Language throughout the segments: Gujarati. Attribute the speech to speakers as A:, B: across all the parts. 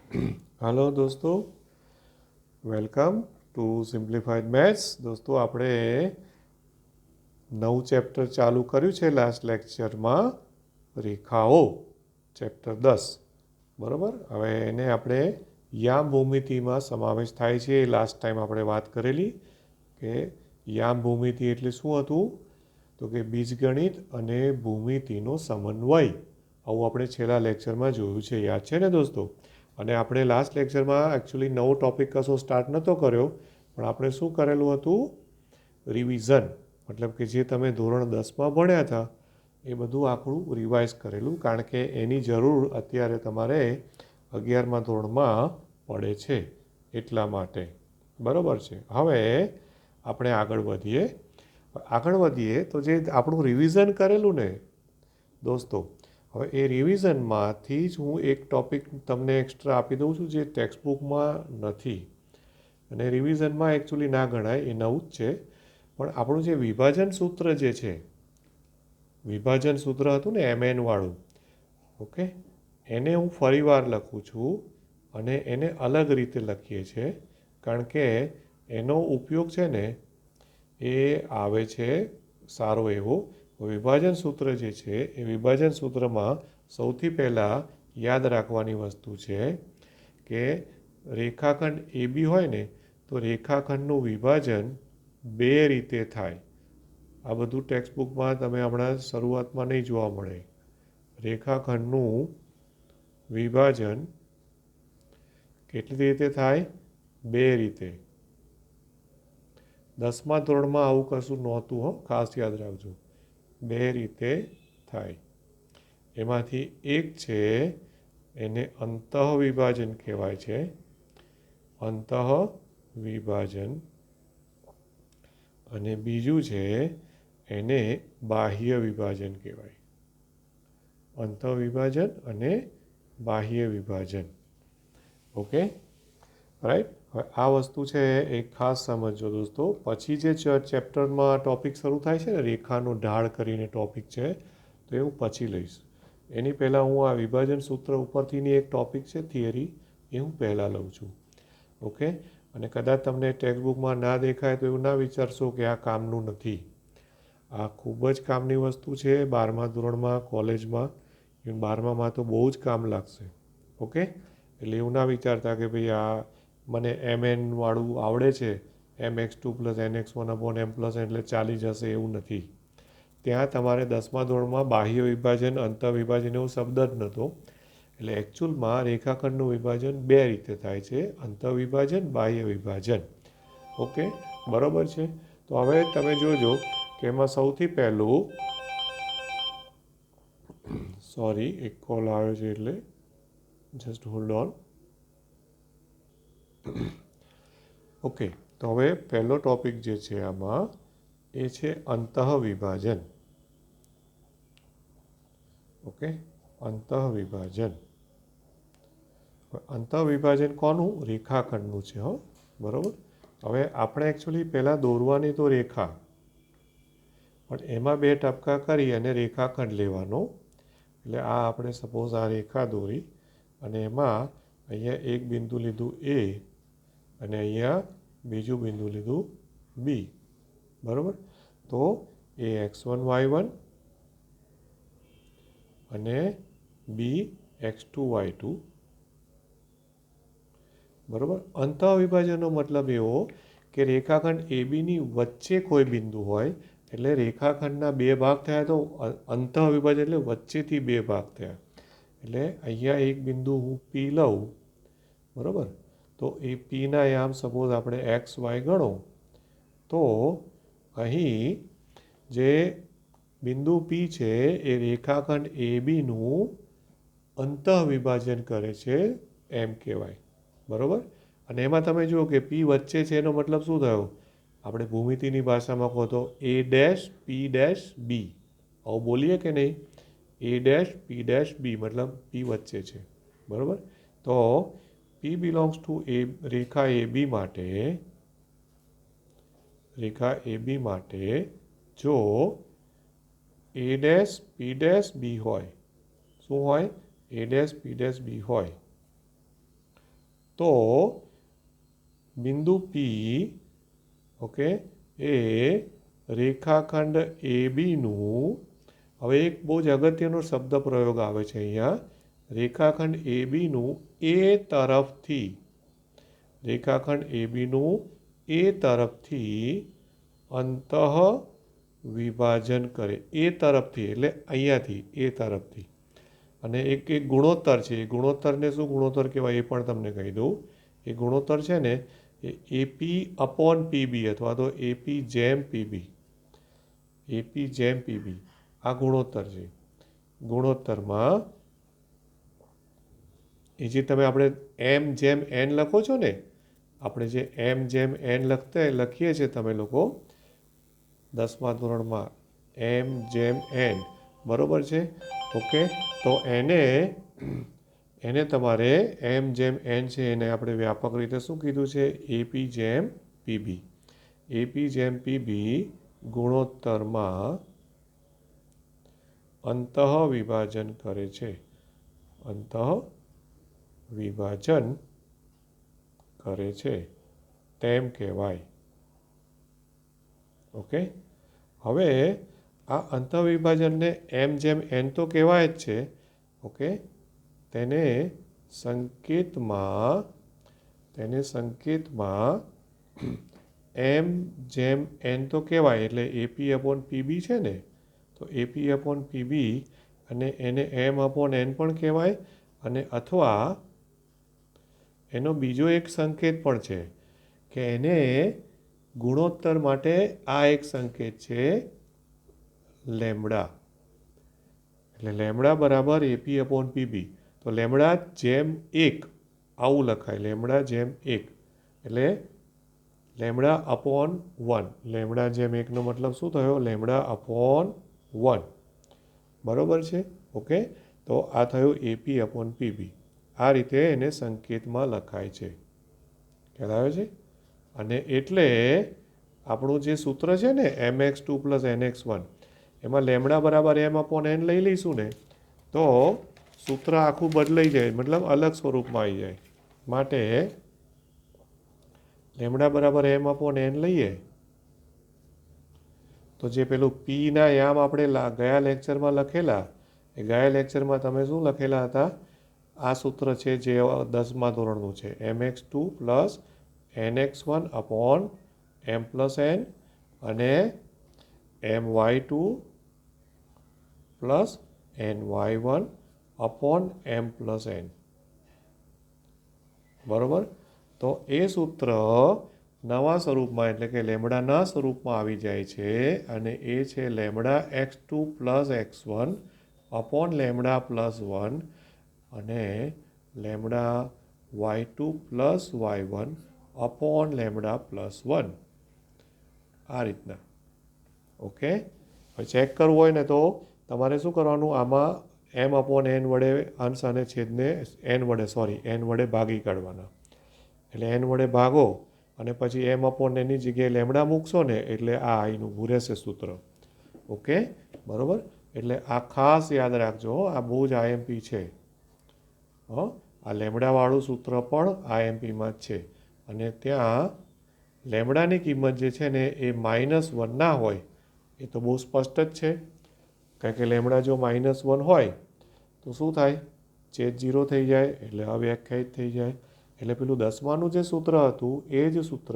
A: हेलो दोस्तों, वेलकम टू સિમ્પ્લિફાઈડ મેથ્સ। દોસ્તો આપણે નવું ચેપ્ટર ચાલુ કર્યું છે લાસ્ટ લેક્ચરમાં, રેખાઓ ચેપ્ટર 10। બરાબર, હવે એને આપણે યામ ભૂમિતિમાં સમાવેશ થાય છે। લાસ્ટ ટાઈમ આપણે વાત કરેલી કે યામ ભૂમિતિ એટલે શું હતું, તો કે બીજગણિત અને ભૂમિતિનો સમન્વય। આવું આપણે છેલ્લા લેક્ચરમાં જોયું છે, યાદ છે ને દોસ્તો? અને આપણે લાસ્ટ લેક્ચરમાં એકચ્યુઅલી નવો ટૉપિક કશો સ્ટાર્ટ નહોતો કર્યો, પણ આપણે શું કરેલું હતું, રિવિઝન। મતલબ કે જે તમે ધોરણ 10માં ભણ્યા હતા એ બધું આપણું રિવાઇઝ કરેલું, કારણ કે એની જરૂર અત્યારે તમારે 11મા ધોરણમાં પડે છે, એટલા માટે। બરાબર છે। હવે આપણે આગળ વધીએ તો જે આપણું રિવિઝન કરેલું ને દોસ્તો, હવે એ રિવિઝનમાંથી જ હું એક ટૉપિક તમને એક્સ્ટ્રા આપી દઉં છું જે ટેક્સ્ટબુકમાં નથી અને રિવિઝનમાં એકચ્યુઅલી ના ગણાય, એ નવું જ છે। પણ આપણું જે વિભાજન સૂત્ર જે છે, વિભાજન સૂત્ર હતું ને MN વાળું, ઓકે, એને હું ફરીવાર લખું છું અને એને અલગ રીતે લખીએ છીએ, કારણ કે એનો ઉપયોગ છે ને એ આવે છે સારો એવો। વિભાજન સૂત્ર જે છે એ વિભાજન સૂત્રમાં સૌથી પહેલાં યાદ રાખવાની વસ્તુ છે કે રેખાખંડ AB હોય ને તો રેખાખંડનું વિભાજન બે રીતે થાય। આ બધું ટેક્સ્ટબુકમાં તમે હમણાં શરૂઆતમાં નહીં જોવા મળે। રેખાખંડનું વિભાજન કેટલી રીતે થાય? બે રીતે। 10મા ધોરણમાં આવું કશું નહોતું હો, ખાસ યાદ રાખજો, બે રીતે થાય। એમાંથી એક છે એને અંતઃવિભાજન કહેવાય છે, અંતઃવિભાજન, અને બીજું છે એને બાહ્ય વિભાજન કહેવાય। અંતઃવિભાજન અને બાહ્ય વિભાજન, ઓકે, રાઈટ। હવે આ વસ્તુ છે એ ખાસ સમજજો દોસ્તો। પછી જે ચેપ્ટરમાં ટૉપિક શરૂ થાય છે ને, રેખાનો ઢાળ કરીને ટૉપિક છે, તો એ હું પછી લઈશ। એની પહેલાં હું આ વિભાજન સૂત્ર ઉપરથીની એક ટૉપિક છે થિયરી, એ હું પહેલાં લઉં છું, ઓકે। અને કદાચ તમને ટેક્સ્ટબુકમાં ના દેખાય તો એવું ના વિચારશો કે આ કામનું નથી। આ ખૂબ જ કામની વસ્તુ છે 12મા ધોરણમાં, કોલેજમાં, 12મામાં તો બહુ જ કામ લાગશે, ઓકે। એટલે એવું ના વિચારતા કે ભાઈ આ મને MN વાળું આવડે છે, mx2 + nx1/m+n એટલે ચાલી જશે, એવું નથી। ત્યાં તમારે 10મા ધોરણમાં બાહ્ય વિભાજન, અંતઃવિભાજન એવો શબ્દ જ નહોતો। એટલે એકચ્યુઅલમાં રેખાખંડનું વિભાજન બે રીતે થાય છે, અંતઃવિભાજન, બાહ્ય વિભાજન, ઓકે, બરાબર છે। તો હવે તમે જોજો કે એમાં સૌથી પહેલું, સોરી એક કોલ આવ્યો છે એટલે જસ્ટ હોલ્ડ ઓન, ઓકે। તો હવે પહેલો ટૉપિક જે છે આમાં એ છે અંતઃવિભાજન, ઓકે, અંતઃવિભાજન। અંતઃવિભાજન કોનું? રેખાખંડનું છે, હો, બરાબર। હવે આપણે એકચ્યુઅલી પહેલાં દોરવાની તો રેખા, પણ એમાં બે ટપકા કરી અને રેખાખંડ લેવાનો। એટલે આ આપણે સપોઝ આ રેખા દોરી અને એમાં અહીંયા એક બિંદુ લીધું A અને અહીંયા બીજું બિંદુ લીધું B, બરાબર। તો એ x1 y1 અને B x2 y2, બરાબર। અંતઃવિભાજનનો મતલબ એવો કે રેખાખંડ ABની વચ્ચે કોઈ બિંદુ હોય, એટલે રેખાખંડના બે ભાગ થયા તો અંતઃવિભાજન એટલે વચ્ચેથી બે ભાગ થયા। એટલે અહીંયા એક બિંદુ હું P લઉં, બરાબર, તો એ Pના યામ સપોઝ આપણે XY ગણો, તો અહીં જે બિંદુ P છે એ રેખાખંડ ABનું અંતઃવિભાજન કરે છે, એમ કહેવાય, બરાબર। અને એમાં તમે જુઓ કે P વચ્ચે છે, એનો મતલબ શું થયો? આપણે ભૂમિતિની ભાષામાં કહો તો A', P', B, આવું બોલીએ કે નહીં? A', P', B, મતલબ P વચ્ચે છે, બરાબર। તો P belongs to Rekha AB માટે જો A', P', B હોય, શું હોય? A', P', B હોય, તો બિંદુ પી ઓકે એ રેખાખંડ એ બીનું, હવે એક બહુ જ અગત્યનો શબ્દ પ્રયોગ આવે છે અહીંયા, રેખાખંડ એ બીનું એ તરફથી, રેખાખંડ એ બીનું એ તરફથી અંતઃ વિભાજન કરે, એ તરફથી એટલે અહીંયાથી એ તરફથી. અને એક ગુણોત્તર છે, એ ગુણોત્તરને શું ગુણોત્તર કહેવાય એ પણ તમને કહી દઉં. એ ગુણોત્તર છે ને એ એપી અપોન પીબી અથવા તો એપી જેમ પીબી, એપી જેમ પીબી આ ગુણોત્તર છે. ગુણોત્તરમાં એ જે તમે આપણે એમ જેમ એન લખો છો ને, આપણે જે એમ જેમ એન લખીએ છીએ તમે લોકો 10મા ધોરણમાં, એમ જેમ એન, બરાબર છે. ઓકે, તો એને તમારે એમ જેમ એન છે એને આપણે વ્યાપક રીતે શું કીધું છે, એપી જેમ પીબી. એપી જેમ પીબી ગુણોત્તરમાં અંતઃ વિભાજન કરે છે, અંતઃ વિભાજન કરે છે તેમ કહેવાય. ઓકે, હવે આ અંતઃવિભાજનને એમ જેમ એન તો કહેવાય જ છે. ઓકે, તેને સંકેતમાં એમ જેમ એન તો કહેવાય, એટલે એપી અપોન પીબી છે ને, તો એપી અપોન પીબી અને એને એમ અપોન એન પણ કહેવાય. અને અથવા એનો બીજો એક સંકેત પણ છે કે એને ગુણોત્તર માટે આ એક સંકેત છે લેમ્બડા, એટલે લેમ્બડા બરાબર એપી અપોન પીબી. તો લેમ્બડા જેમ 1 આવું લખાય, લેમ્બડા જેમ 1 એટલે લેમ્બડા અપોન 1, લેમ્બડા જેમ 1નો મતલબ શું થયો, લેમ્બડા અપોન 1, બરાબર છે. ઓકે, તો આ થયું એપી અપોન પીબી. આ રીતે એને સંકેતમાં લખાય છે, ખ્યાલ આવે છે. અને એટલે આપણું જે સૂત્ર છે ને mx2 પ્લસ nx1, એમાં લેમ્બડા બરાબર એમ અપોન એન લઈ લઈશું ને તો સૂત્ર આખું બદલાઈ જાય, મતલબ અલગ સ્વરૂપમાં આવી જાય. માટે લેમ્બડા બરાબર એમ અપોન એન લઈએ તો જે પેલું પીના યામ આપણે ગયા લેક્ચરમાં લખેલા, એ ગયા લેક્ચરમાં તમે શું લખેલા હતા, આ સૂત્ર છે જે 10મા ધોરણનું છે, mx2 plus nx1 upon m plus n અને my2 plus ny1 upon m plus n, બરાબર. તો એ સૂત્ર નવા સ્વરૂપમાં એટલે કે લેમ્બડાના સ્વરૂપમાં આવી જાય છે અને એ છે lambda x2 plus x1 upon lambda plus 1 અને lambda y2 plus y1 upon lambda plus 1, આ રીતના. ઓકે, હવે ચેક કરવું હોય ને તો તમારે શું કરવાનું, આમાં એમ અપોન એન વડે અંશ અને છેદને એન વડે ભાગી કાઢવાના. એટલે એન વડે ભાગો અને પછી એમ અપોન એની જગ્યાએ લેમ્બડા મૂકશો ને એટલે આ આઈનું ઊભું રહેશે સૂત્ર. ઓકે, બરાબર. એટલે આ ખાસ યાદ રાખજો, આ બહુ જ આઈએમપી છે. આ લેમ્બડાવાળું સૂત્ર પણ આઈએમપીમાં જ છે. અને ત્યાં લેમ્બડાની કિંમત જે છે ને એ -1 ના હોય એ તો બહુ સ્પષ્ટ જ છે, કારણ કે લેમ્બડા જો -1 હોય તો શું થાય, છેદ 0 થઈ જાય એટલે અવ્યાખ્યાયિત થઈ જાય. એટલે પેલું 10માનું જે સૂત્ર હતું એ જ સૂત્ર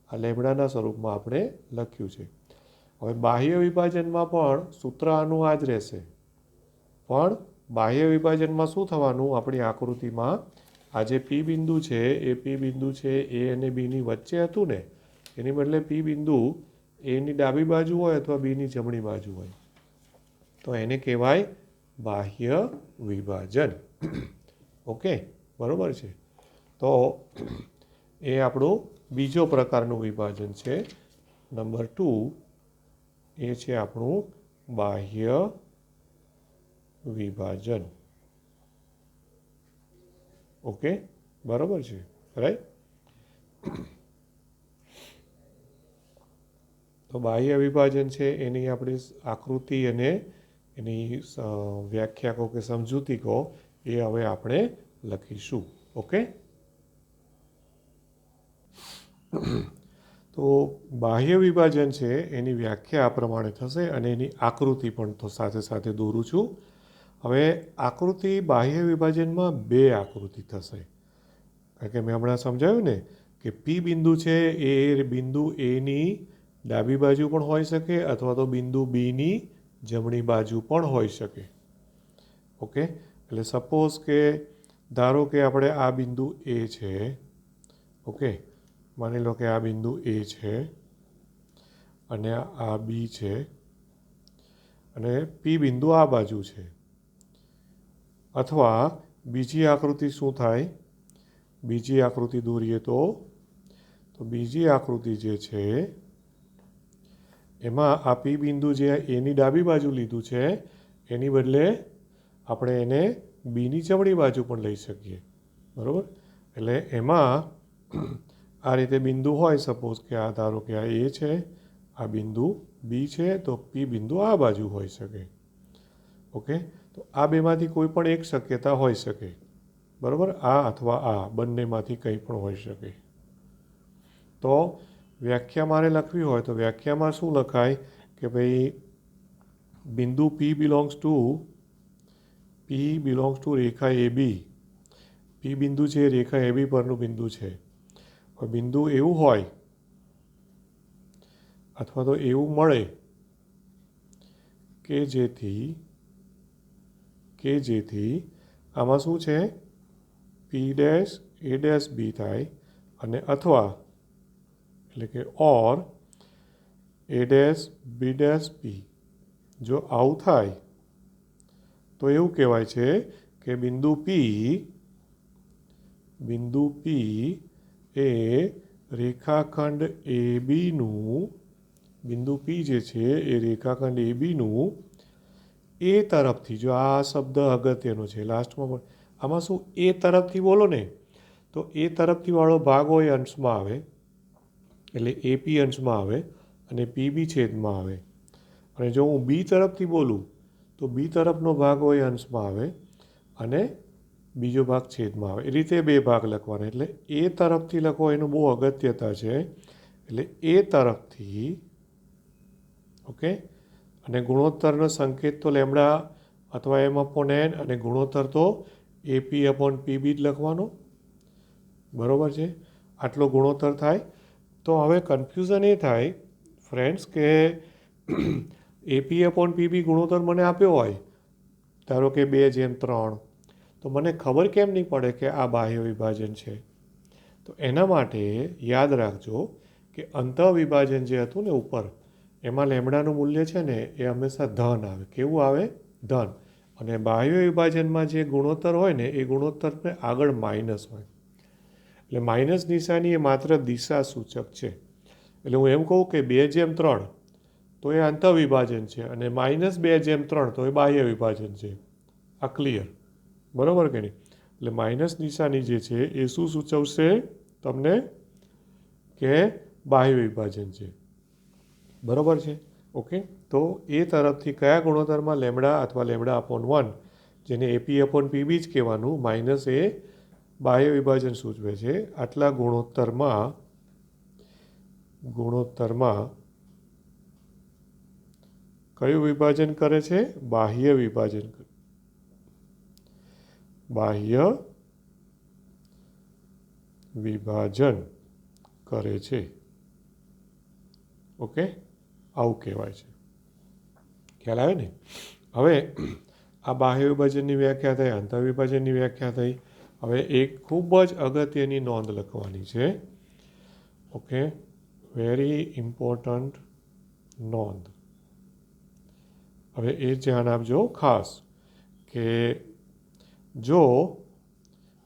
A: આ લેમ્બડાના સ્વરૂપમાં આપણે લખ્યું છે. હવે બાહ્ય વિભાજનમાં પણ સૂત્ર આનું આ જ રહેશે, પણ બાહ્ય વિભાજનમાં શું થવાનું, આપણી આકૃતિમાં આ જે પી બિંદુ છે એ પી બિંદુ છે એ અને બીની વચ્ચે હતું ને, એની બદલે પી બિંદુ એની ડાબી બાજુ હોય અથવા બીની જમણી બાજુ હોય તો એને કહેવાય બાહ્ય વિભાજન. ઓકે, બરાબર છે. તો એ આપણું બીજો પ્રકારનું વિભાજન છે. નંબર 2 એ છે આપણું બાહ્ય વિભાજન. ઓકે, બરાબર છે, રાઈટ. તો બાહ્ય વિભાજન છે એની આપણી આકૃતિ અને એની વ્યાખ્યા કહો કે સમજૂતી કહો એ હવે આપણે લખીશું. ઓકે. તો બાહ્ય વિભાજન છે એની વ્યાખ્યા આ પ્રમાણે થશે અને એની આકૃતિ પણ તો સાથે સાથે દોરું છું. હવે આકૃતિ બાહ્ય વિભાજનમાં બે આકૃતિ થશે, કારણ કે મેં હમણાં સમજાવ્યું ને કે પી બિંદુ છે એ બિંદુ એની ડાબી બાજુ પણ હોઈ શકે અથવા તો બિંદુ બીની જમણી બાજુ પણ હોઈ શકે. ઓકે, એટલે સપોઝ કે ધારો કે આપણે આ બિંદુ એ છે. ઓકે, માની લો કે આ બિંદુ એ છે અને આ બી છે અને પી બિંદુ આ બાજુ છે. અથવા બીજી આકૃતિ શું થાય, બીજી આકૃતિ દોરીએ તો બીજી આકૃતિ જે છે એમાં આ પી બિંદુ જે એની ડાબી બાજુ લીધું છે એની બદલે આપણે એને બીની જમણી બાજુ પણ લઈ શકીએ. બરાબર, એટલે એમાં આ રીતે બિંદુ હોય, સપોઝ કે આ ધારો કે આ એ છે, આ બિંદુ બી છે, તો પી બિંદુ આ બાજુ હોઈ શકે. ઓકે, તો આ બેમાંથી કોઈ પણ એક શક્યતા હોઈ શકે. બરાબર, આ અથવા આ બંનેમાંથી કંઈ પણ હોઈ શકે. તો વ્યાખ્યા મારે લખવી હોય તો વ્યાખ્યામાં શું લખાય કે ભાઈ બિંદુ પી બિલોંગ્સ ટુ રેખા એ બી. પી બિંદુ છે રેખા એ બી પરનું બિંદુ છે. બિંદુ એવું હોય અથવા તો એવું મળે કે જેથી આમાં શું છે, પી ડેશ એ ડેશ બી થાય અને અથવા એટલે કે ઓર એ ડેશ બી ડેશ બી. જો આવું થાય તો એવું કહેવાય છે કે બિંદુ પી એ રેખાખંડ એ બીનું, બિંદુ પી જે છે એ રેખાખંડ એ બીનું એ તરફથી, જો આ શબ્દ અગત્યનો છે લાસ્ટમાં, આમાં શું એ તરફથી બોલો ને તો એ તરફથી વાળો ભાગ હોય અંશમાં આવે, એટલે એપી અંશમાં આવે અને પીબી છેદમાં આવે. અને જો હું બી તરફથી બોલું તો બી તરફનો ભાગ હોય અંશમાં આવે અને બીજો ભાગ છેદમાં આવે. એ રીતે બે ભાગ લખવાના. એટલે એ તરફથી લખો એનું બહુ અગત્યતા છે. એટલે એ તરફથી, ઓકે, અને ગુણોત્તરનો સંકેત તો લેમડા અથવા એમ અપોન એન અને ગુણોત્તર તો એપી અપોન પીબી જ લખવાનો. બરાબર છે, આટલો ગુણોત્તર થાય. તો હવે કન્ફ્યુઝન એ થાય ફ્રેન્ડ્સ કે એપી અપોન પીબી ગુણોત્તર મને આપ્યો હોય, ધારો કે 2:3, તો મને ખબર કેમ નહીં પડે કે આ બાહ્ય વિભાજન છે? તો એના માટે યાદ રાખજો કે અંતઃવિભાજન જે હતું ને ઉપર, એમાં લેમડાનું મૂલ્ય છે ને એ હંમેશા ધન આવે. કેવું આવે? ધન. અને બાહ્ય વિભાજનમાં જે ગુણોત્તર હોય ને એ ગુણોત્તરને આગળ માઇનસ હોય. એટલે માઇનસ નિશાની એ માત્ર દિશા સૂચક છે. એટલે હું એમ કહું કે 2:3 તો એ અંતઃવિભાજન છે અને -2:3 તો એ બાહ્ય વિભાજન છે. આ ક્લિયર? બરાબર કે નહીં? એટલે માઇનસ નિશાની જે છે એ શું સૂચવશે તમને? કે બાહ્ય વિભાજન છે. બરાબર છે? ઓકે, તો એ તરફથી કયા ગુણોત્તરમાં લેમડા અથવા લેમડા અપોન 1, જેને એપી અપોન પીબી જ કહેવાનું, માઇનસ એ બાહ્ય વિભાજન સૂચવે છે. આટલા ગુણોત્તરમાં કયું વિભાજન કરે છે? બાહ્ય વિભાજન. બાહ્ય વિભાજન કરે છે. ઓકે, આવું કહેવાય છે. ખ્યાલ આવે ને? હવે આ બાહ્ય વિભાજનની વ્યાખ્યા થઈ, અંતઃવિભાજનની વ્યાખ્યા થઈ. હવે એક ખૂબ જ અગત્યની નોંધ લખવાની છે. ઓકે, વેરી ઇમ્પોર્ટન્ટ નોંધ. હવે એ ધ્યાન આપજો ખાસ કે જો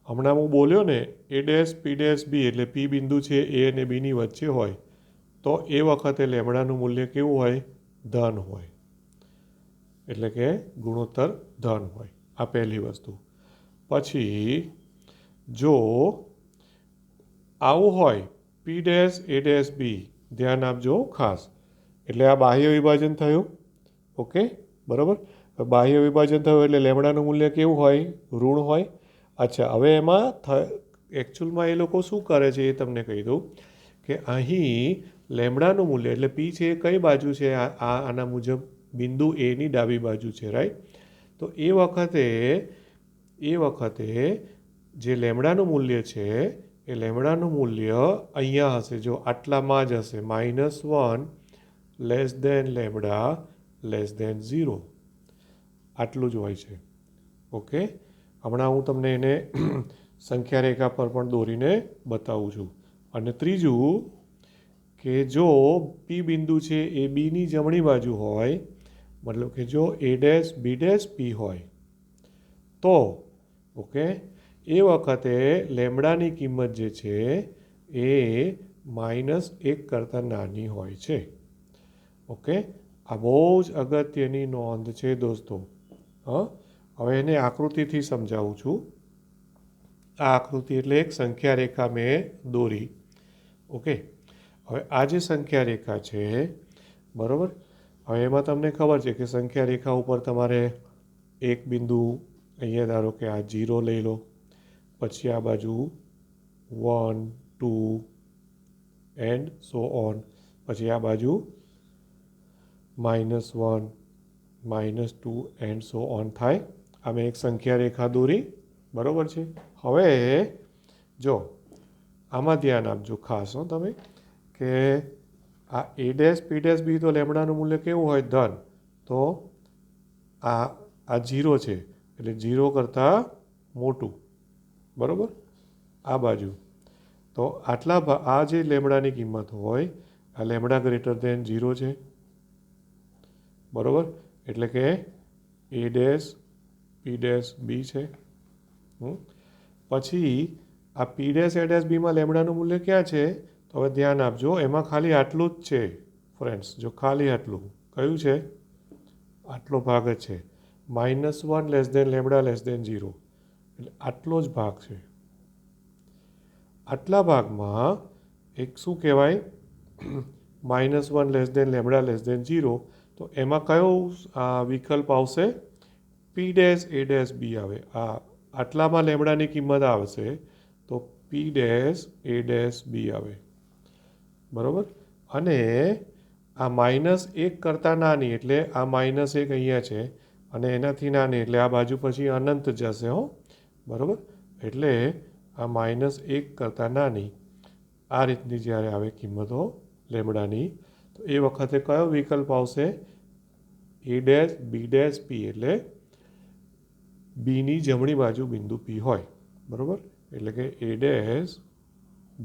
A: હમણાં હું બોલ્યો ને એ ડેશ પી ડેશ બી, એટલે પી બિંદુ છે એ અને બીની વચ્ચે હોય, તો એ વખતે લેમડાનું મૂલ્ય કેવું હોય? ધન હોય. એટલે કે ગુણોત્તર ધન હોય. આ પહેલી વસ્તુ. પછી જો આવું હોય પી ડેશ એ ડેશ બી, ધ્યાન આપજો ખાસ, એટલે આ બાહ્ય વિભાજન થયું. ઓકે, બરાબર? બાહ્ય વિભાજન થયું એટલે લેમડાનું મૂલ્ય કેવું હોય? ઋણ હોય. અચ્છા, હવે એમાં એકચ્યુઅલમાં એ લોકો શું કરે છે એ તમને કહી દઉં કે અહીં લેમડાનું મૂલ્ય એટલે પી છે એ કઈ બાજુ છે, આના મુજબ બિંદુ એની ડાબી બાજુ છે, રાઈટ. તો એ વખતે જે લેમડાનું મૂલ્ય છે એ લેમડાનું મૂલ્ય અહીંયા હશે, જો આટલામાં જ હશે, -1 less than lambda less than 0, આટલું જ હોય છે. ઓકે, હમણાં હું તમને એને સંખ્યા રેખા પર પણ દોરીને બતાવું છું. અને ત્રીજું કે જો પી બિંદુ છે એ બીની જમણી બાજુ હોય, મતલબ કે જો a dash b dash p હોય તો ઓકે એ વખતે લેમડાની કિંમત જે છે એ -1 કરતાં નાની હોય છે. ઓકે, આ બહુ જ અગત્યની નોંધ છે દોસ્તો. હવે એને આકૃતિથી સમજાવું છું. આ આકૃતિ એટલે એક સંખ્યા રેખા મેં દોરી. ઓકે, હવે આ જે સંખ્યા રેખા છે બરાબર, હવે એમાં તમને ખબર છે કે સંખ્યા રેખા ઉપર તમારે એક બિંદુ અહીંયા ધારો કે આ 0 લઈ લો, પછી આ બાજુ 1 2 એન્ડ સો ઓન, પછી આ બાજુ -1 -2 એન્ડ સો ઓન થાય. આ મેં એક સંખ્યા રેખા દોરી, બરાબર છે. હવે જો આમાં ધ્યાન આપજો ખાસ તમે કે આ a dash p dash b તો લેમડાનું મૂલ્ય કેવું હોય, ધન. તો આ 0 છે એટલે 0 કરતાં મોટું, બરાબર. આ બાજુ તો આ જે લેમડાની કિંમત હોય આ લેમડા ગ્રેટર દેન 0 છે, બરાબર. એટલે કે a dash p dash b છે. પછી આ p dash a dash b માં લેમડાનું મૂલ્ય ક્યાં છે, તો હવે ધ્યાન આપજો, એમાં ખાલી આટલું જ છે ફ્રેન્ડ્સ. જો ખાલી આટલું કયું છે, આટલો ભાગ જ છે, -1 less than lambda less than 0, એટલે આટલો જ ભાગ છે. આટલા ભાગમાં એક શું કહેવાય, -1 less than lambda less than 0, તો એમાં કયો વિકલ્પ આવશે, p dash a dash b આવે. આટલામાં લેમડાની કિંમત આવશે તો p dash a dash b આવે, બરાબર. અને આ -1 કરતાં નાની એટલે આ -1 અહીંયા છે અને એનાથી નાની એટલે આ બાજુ પછી અનંત જશે, બરાબર. એટલે આ -1 કરતાં નાની આ રીતની જ્યારે આવે કિંમતો લેમડાની, તો એ વખતે કયો વિકલ્પ આવશે, a dash b dash p, એટલે બીની જમણી બાજુ બિંદુ p હોય, બરાબર. એટલે કે a dash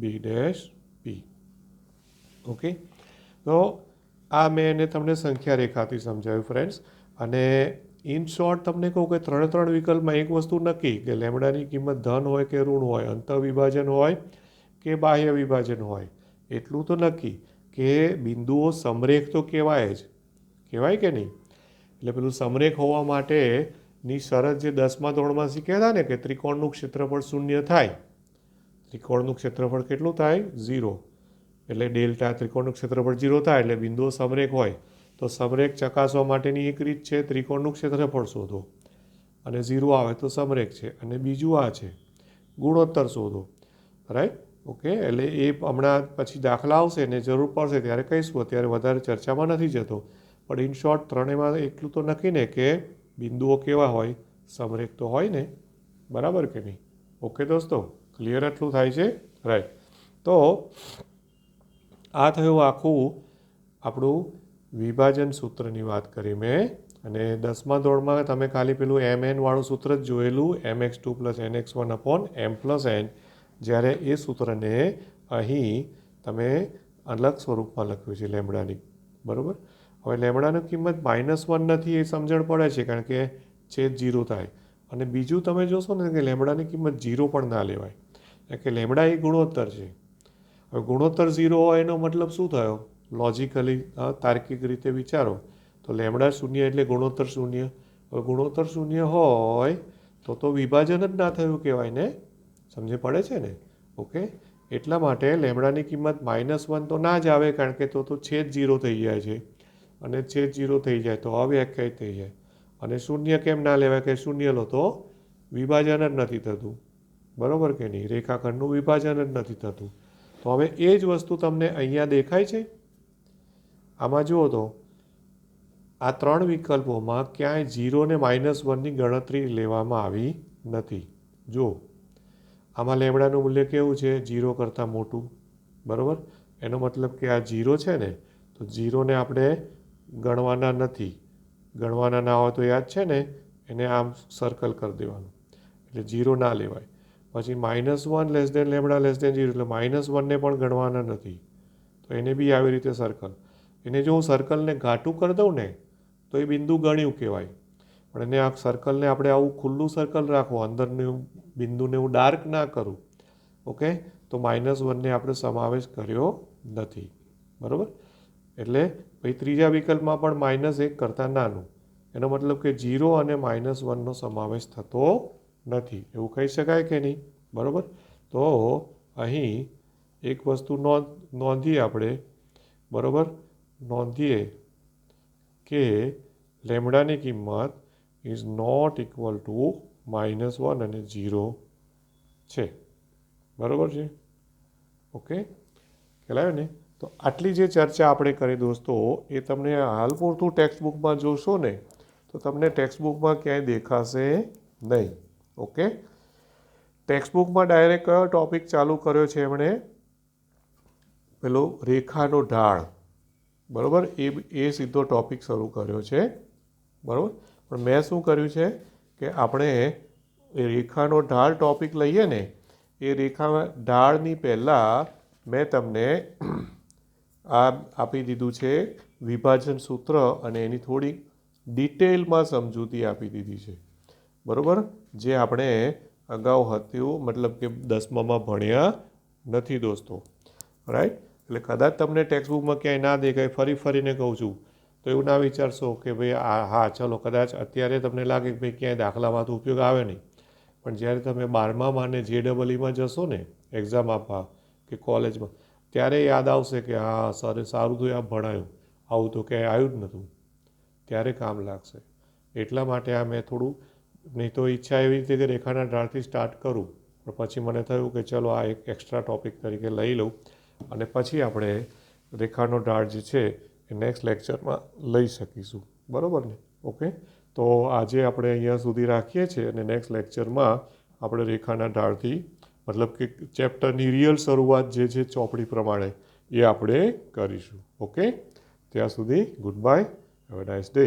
A: b dash p. Okay, તો આ મેં એને તમને સંખ્યા રેખાથી સમજાવ્યું ફ્રેન્ડ્સ. અને ઇન શોર્ટ તમને કહું કે 3 વિકલ્પમાં એક વસ્તુ નક્કી કે લેમડાની કિંમત ધન હોય કે ઋણ હોય, અંતઃવિભાજન હોય કે બાહ્ય વિભાજન હોય, એટલું તો નક્કી કે બિંદુઓ સમરેખ તો કહેવાય કે નહીં. એટલે પેલું સમરેખ હોવા માટેની શરત જે 10મા ધોરણમાં શીખ્યા હતા ને કે ત્રિકોણનું ક્ષેત્રફળ 0 થાય. ત્રિકોણનું ક્ષેત્રફળ કેટલું થાય, 0. એટલે ડેલ્ટા ત્રિકોણનું ક્ષેત્રફળ 0 થાય એટલે બિંદુઓ સમરેખ હોય. તો સમરેખ ચકાસવા માટેની એક રીત છે ત્રિકોણનું ક્ષેત્રફળ શોધો અને 0 આવે તો સમરેખ છે. અને બીજું આ છે ગુણોત્તર શોધો, રાઈટ. ઓકે, એટલે એ હમણાં પછી દાખલા આવશે ને જરૂર પડશે ત્યારે કહીશું, અત્યારે વધારે ચર્ચામાં નથી જતો. પણ ઇન શોર્ટ ત્રણેયમાં એટલું તો નક્કી ને કે બિંદુઓ કેવા હોય, સમરેખ તો હોય ને, બરાબર કે નહીં. ઓકે દોસ્તો, ક્લિયર એટલું થાય છે, રાઈટ. તો આ થયું આખું આપણું વિભાજન સૂત્રની વાત કરી મેં. અને 10મા ધોરણમાં તમે ખાલી પેલું mn વાળું સૂત્ર જ જોયેલું, mx2 + nx1 / m + n. જ્યારે એ સૂત્રને અહીં તમે અલગ સ્વરૂપમાં લખ્યું છે લેમડાની, બરાબર. હવે લેમડાની કિંમત -1 નથી એ સમજણ પડે છે કારણ કે છેદ 0 થાય. અને બીજું તમે જોશો ને કે લેમડાની કિંમત 0 પણ ના લેવાય કારણ કે લેમડા એ ગુણોત્તર છે. હવે ગુણોત્તર 0 હોય એનો મતલબ શું થયો, લોજિકલી તાર્કિક રીતે વિચારો તો લેમડા 0 એટલે ગુણોત્તર 0. હવે ગુણોત્તર 0 હોય તો વિભાજન જ ના થયું કહેવાય ને, સમજ પડે છે ને. ઓકે, એટલા માટે લેમડાની કિંમત -1 તો ના જ આવે કારણ કે તો છેદ 0 થઈ જાય છે અને છેદ 0 થઈ જાય તો અવ્યાખ્યાયિત થઈ જાય. અને 0 કેમ ના લેવાય કે 0 લો તો વિભાજન જ નથી થતું, બરાબર કે નહીં, રેખાખંડનું વિભાજન જ નથી થતું. તો હવે એ જ વસ્તુ તમને અહીંયા દેખાય છે. આમાં જુઓ તો આ 3 વિકલ્પોમાં ક્યાંય 0 ને -1ની ગણતરી લેવામાં આવી નથી. જો આમાં લેમડાનું મૂલ્ય કેવું છે? 0 કરતાં મોટું, બરાબર. એનો મતલબ કે આ 0 છે ને, તો 0 ને આપણે ગણવાના નથી. ગણવાના ના હોય તો યાદ છે ને, એને આમ સર્કલ કરી દેવાનું, એટલે 0 ના લેવાય. પછી -1 less than lambda less than 0, એટલે -1ને પણ ગણવાના નથી, તો એને બી આવી રીતે સર્કલ. એને જો હું સર્કલને ઘાટું કરી દઉં ને તો એ બિંદુ ગણ્યું કહેવાય. પણ એને આ સર્કલને આપણે આવું ખુલ્લું સર્કલ રાખવું, અંદરનું બિંદુને હું ડાર્ક ના કરું, ઓકે, તો -1ને આપણે સમાવેશ કર્યો નથી, બરાબર. એટલે પછી ત્રીજા વિકલ્પમાં પણ -1 કરતાં નાનું, એનો મતલબ કે 0 અને -1નો સમાવેશ થતો નથી, એવું કહી શકાય કે નહીં? બરાબર. તો અહીં એક વસ્તુ નોંધીએ આપણે, બરાબર. નોંધીએ કે લેમડાની કિંમત ઇઝ નોટ ઇક્વલ ટુ -1 અને 0 છે, બરાબર છે, ઓકે, ખ્યાલ આવ્યો ને? તો આટલી જે ચર્ચા આપણે કરી દોસ્તો, એ તમને હાલ પૂરતું ટેક્સ્ટબુકમાં જોશો ને તો તમને ટેક્સ્ટબુકમાં ક્યાંય દેખાશે નહીં, ઓકે. ટેક્સ્ટબુકમાં ડાયરેક્ટ કયો ટોપિક ચાલુ કર્યો છે એમણે? પેલો રેખાનો ઢાળ, બરાબર. એ સીધો ટોપિક શરૂ કર્યો છે, બરાબર. પણ મેં શું કર્યું છે કે આપણે એ રેખાનો ઢાળ ટોપિક લઈએ ને, એ રેખા ઢાળની પહેલાં મેં તમને આ આપી દીધું છે વિભાજન સૂત્ર, અને એની થોડી ડિટેલમાં સમજૂતી આપી દીધી છે, બરાબર. જે આપણે અગાઉ હતું, મતલબ કે 10મામાં ભણ્યા નથી દોસ્તો, રાઈટ. એટલે કદાચ તમને ટેક્સ્ટબુકમાં ક્યાંય ના દેખાય, ફરીને કહું છું, તો એવું ના વિચારશો કે ભાઈ હા ચલો, કદાચ અત્યારે તમને લાગે કે ભાઈ ક્યાંય દાખલામાં તો ઉપયોગ આવે નહીં, પણ જ્યારે તમે 12મામાં અને JEEમાં જશો ને એક્ઝામ આપવા કે કોલેજમાં, ત્યારે યાદ આવશે કે હા સરે સારું તો આ ભણાયું, આવું તો ક્યાંય આવ્યું જ નહોતું, ત્યારે કામ લાગશે. એટલા માટે આ મેં થોડું, નહીં તો ઈચ્છા એવી રીતે કે રેખાના ઢાળથી સ્ટાર્ટ કરું, પણ પછી મને થયું કે ચલો આ એક એક્સ્ટ્રા ટોપિક તરીકે લઈ લઉં, અને પછી આપણે રેખાનો ઢાળ જે છે એ નેક્સ્ટ લેક્ચરમાં લઈ શકીશું, બરાબર ને? ઓકે, તો આજે આપણે અહીંયા સુધી રાખીએ છીએ, અને નેક્સ્ટ લેક્ચરમાં આપણે રેખાના ઢાળથી, મતલબ કે ચેપ્ટરની રિયલ શરૂઆત જે છે ચોપડી પ્રમાણે, એ આપણે કરીશું, ઓકે. ત્યાં સુધી good bye, have a nice day.